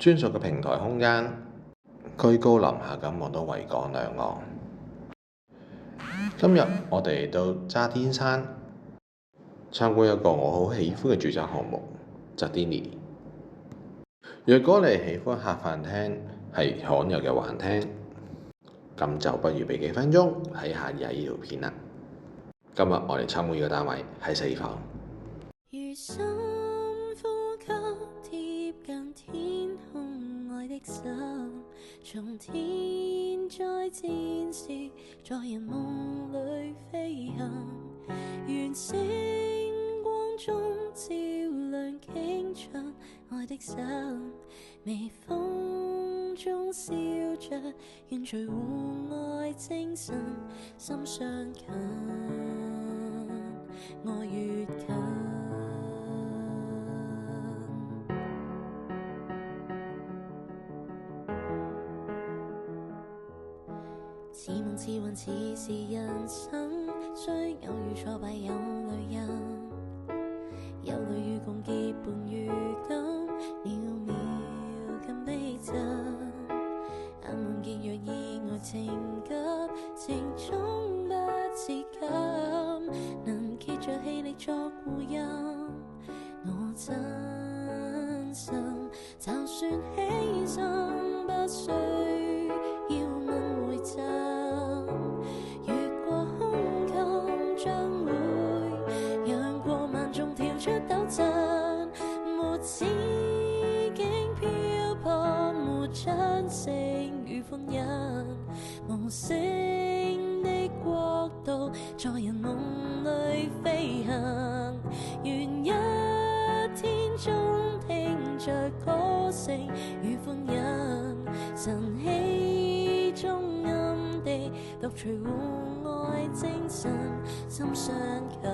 專屬嘅平台空間，居高臨下咁望到維港兩岸。今日我哋到渣甸山參觀一個我好喜歡嘅住宅項目，Giardini。若果你喜歡客飯廳係罕有嘅環廳，咁就不如俾幾分鐘睇下以下呢條片啦。今日我哋參觀呢個單位係4房。如深呼吸，貼近天空，愛的手，從天再展示，在人夢裏飛行，願星光中照亮傾出愛的手，微風中笑着，願隨互愛精神，心相近，愛越近。似夢似幻似是人生，雖偶遇挫敗有淚印，有淚與共結伴如今，渺渺更逼真。眼望見若意外情急，情終不自禁，能結着氣力作護蔭，我真心就算犧牲不需要問回贈。出抖震，沒止境漂泊，沒掌聲與歡欣，無聲的國度，在人夢裏飛行。願一天中聽着歌聲與歡欣，晨曦中暗地讀隨互愛精神，心相近。